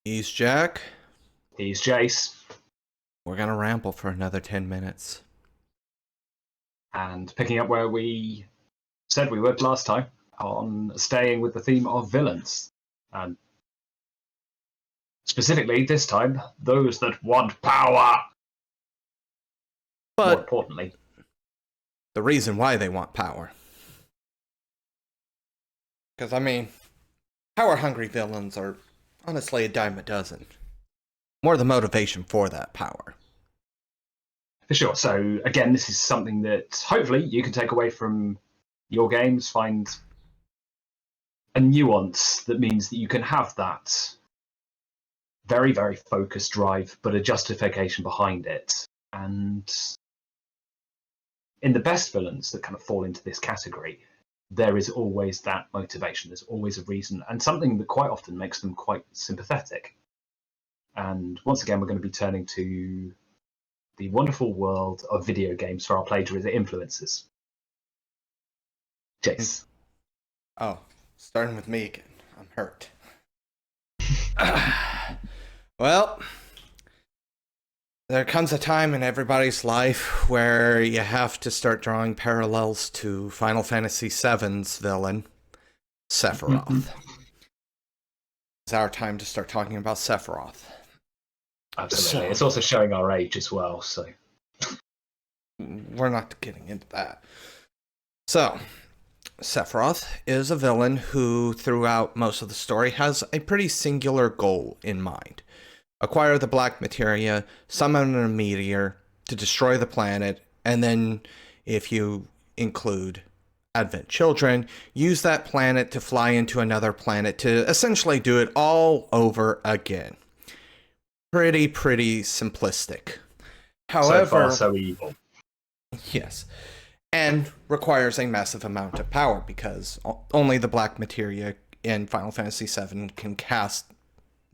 He's Jack. He's Jace. We're gonna ramble for another 10 minutes. And picking up where we said we would last time, on staying with the theme of villains. And specifically, this time, those that want power. More But importantly, the reason why they want power. Because, power-hungry villains are honestly a dime a dozen. More the motivation for that power. for sure. So, again, this is something that hopefully you can take away from your games, find a nuance that means that you can have that very, very focused drive, but a justification behind it. And in the best villains that kind of fall into this category, there is always that motivation. There's always a reason, and something that quite often makes them quite sympathetic. And once again, we're going to be turning to the wonderful world of video games for our plagiarism influences. Jace. Oh, starting with me again. I'm hurt. Well, there comes a time in everybody's life where you have to start drawing parallels to Final Fantasy VII's villain, Sephiroth. It's our time to start talking about Sephiroth. Absolutely. It's also showing our age as well, so we're not getting into that. So, Sephiroth is a villain who, throughout most of the story, has a pretty singular goal in mind. Acquire the black materia, summon a meteor to destroy the planet, and then, if you include Advent Children, use that planet to fly into another planet to essentially do it all over again. Pretty simplistic. However, so far so evil. Yes. And requires a massive amount of power because only the black materia in Final Fantasy VII can cast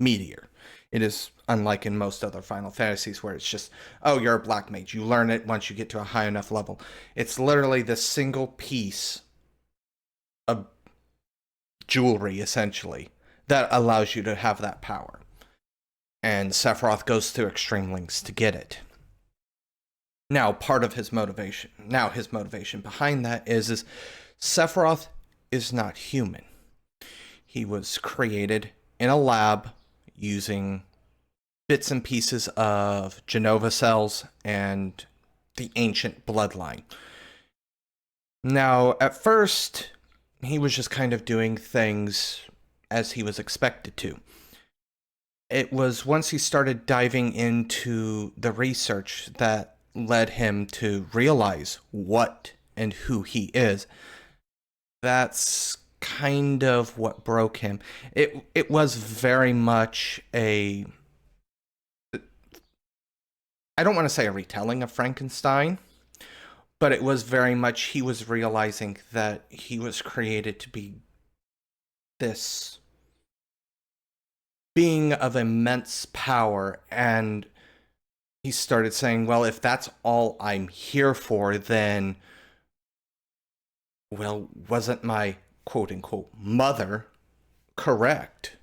meteor. It is unlike in most other Final Fantasies where it's just, oh, you're a black mage. You learn it once you get to a high enough level. It's literally this single piece of jewelry, essentially, that allows you to have that power. And Sephiroth goes through extreme lengths to get it. Now, his motivation behind that is Sephiroth is not human. He was created in a lab using bits and pieces of Genova cells and the ancient bloodline. Now, at first, he was just kind of doing things as he was expected to. It was once he started diving into the research that led him to realize what and who he is. That's kind of what broke him. It was very much I don't want to say a retelling of Frankenstein, but it was very much he was realizing that he was created to be this being of immense power, and he started saying, well, if that's all I'm here for, then, well, wasn't my quote-unquote mother correct?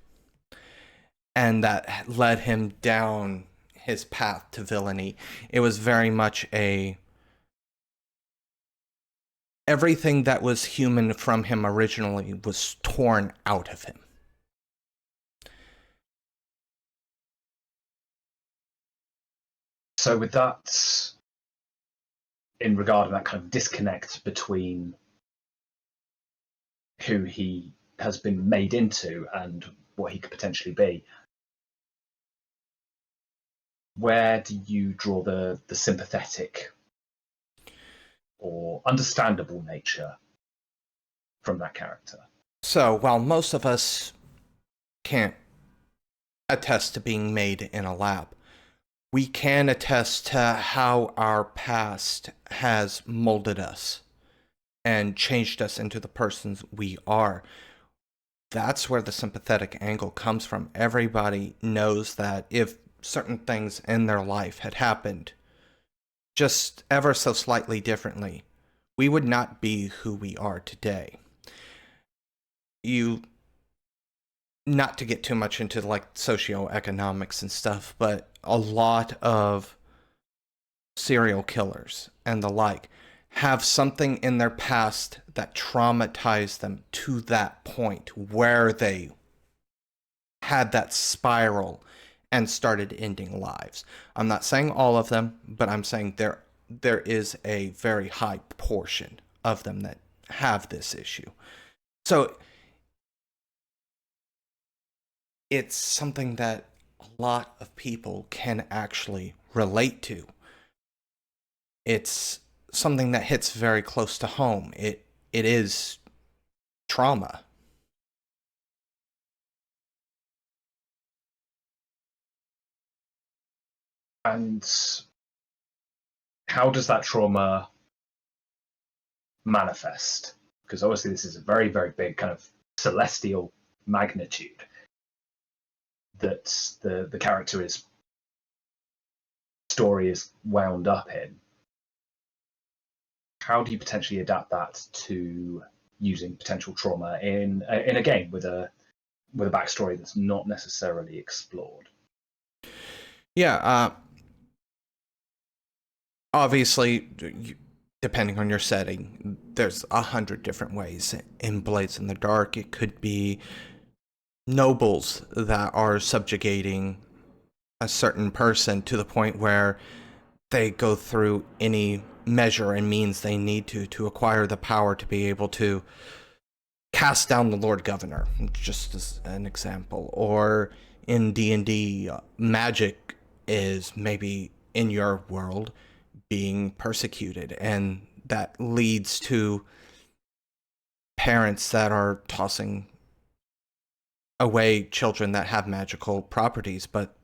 And that led him down his path to villainy. It was very much everything that was human from him originally was torn out of him. So with that, in regard to that kind of disconnect between who he has been made into and what he could potentially be, where do you draw the sympathetic or understandable nature from that character? So, while most of us can't attest to being made in a lab, we can attest to how our past has molded us and changed us into the persons we are. That's where the sympathetic angle comes from. Everybody knows that if certain things in their life had happened just ever so slightly differently, we would not be who we are today. You not to get too much into like socioeconomics and stuff, but a lot of serial killers and the like have something in their past that traumatized them to that point where they had that spiral and started ending lives. I'm not saying all of them, but I'm saying there is a very high portion of them that have this issue. So it's something that a lot of people can actually relate to. It's something that hits very close to home. It is trauma. And how does that trauma manifest? Because obviously this is a very, very big kind of celestial magnitude that the character is story is wound up in. How do you potentially adapt that to using potential trauma in a game with a backstory that's not necessarily explored? Yeah, obviously, depending on your setting, there's 100 different ways. In Blades in the Dark, it could be nobles that are subjugating a certain person to the point where they go through any measure and means they need to acquire the power to be able to cast down the Lord Governor, just as an example. Or in D&D, magic is maybe in your world being persecuted, and that leads to parents that are tossing away children that have magical properties, but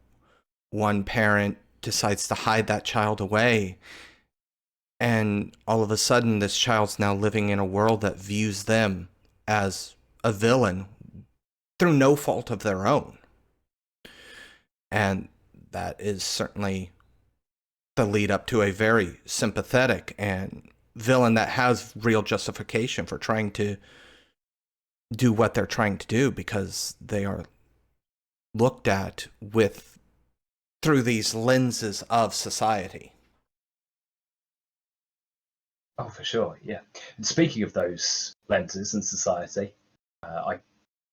one parent decides to hide that child away, and all of a sudden this child's now living in a world that views them as a villain through no fault of their own. And that is certainly the lead up to a very sympathetic and villain that has real justification for trying to do what they're trying to do, because they are looked at with through these lenses of society. Oh, for sure, yeah. And speaking of those lenses and society, I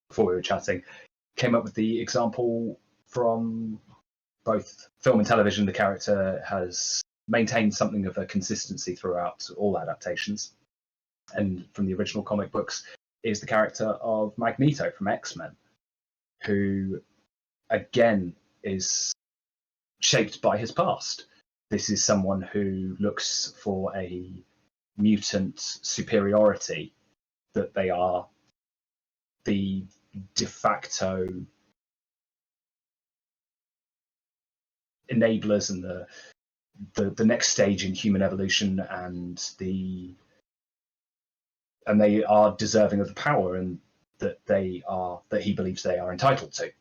before we were chatting, came up with the example from both film and television. The character has maintained something of a consistency throughout all adaptations, and from the original comic books is the character of Magneto from X-Men, who again is shaped by his past. This is someone who looks for a mutant superiority, that they are the de facto enablers and the next stage in human evolution, and they are deserving of the power, and that he believes they are entitled to.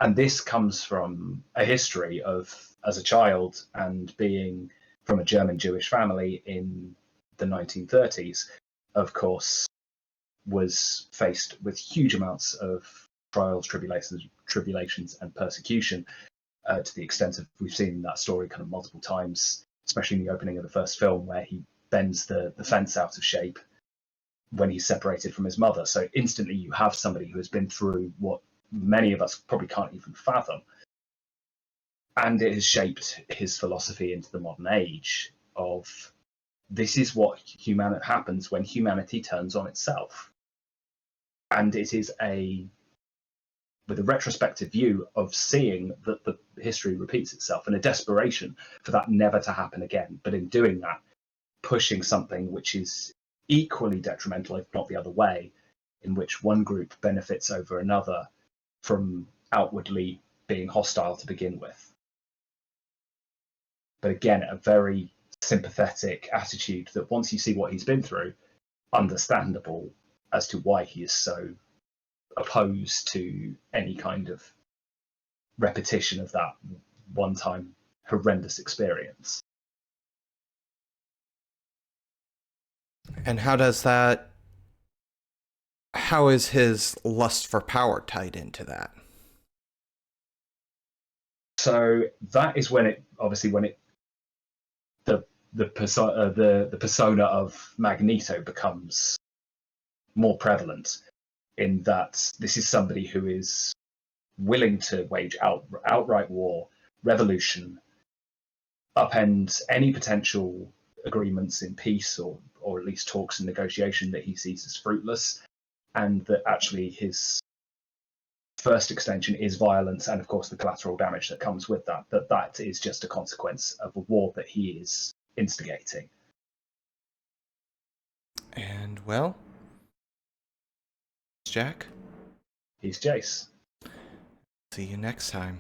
And this comes from a history of, as a child and being from a German Jewish family in the 1930s, of course, was faced with huge amounts of trials, tribulations, and persecution, to the extent of, we've seen that story kind of multiple times, especially in the opening of the first film, where he bends the fence out of shape when he's separated from his mother. So instantly you have somebody who has been through what many of us probably can't even fathom. And it has shaped his philosophy into the modern age of, this is what happens when humanity turns on itself. And it is with a retrospective view of seeing that the history repeats itself, and a desperation for that never to happen again. But in doing that, pushing something which is equally detrimental, if not the other way, in which one group benefits over another from outwardly being hostile to begin with. But again, a very sympathetic attitude that, once you see what he's been through, understandable as to why he is so opposed to any kind of repetition of that one-time horrendous experience. And how does that how is his lust for power tied into that? So that is when it obviously when it the persona of Magneto becomes more prevalent, in that this is somebody who is willing to wage outright war, revolution, upend any potential agreements in peace, or at least talks and negotiation that he sees as fruitless, and that actually his first extension is violence, and of course the collateral damage that comes with that. That is just a consequence of a war that he is instigating. And well, Jack, He's Jace. see you next time.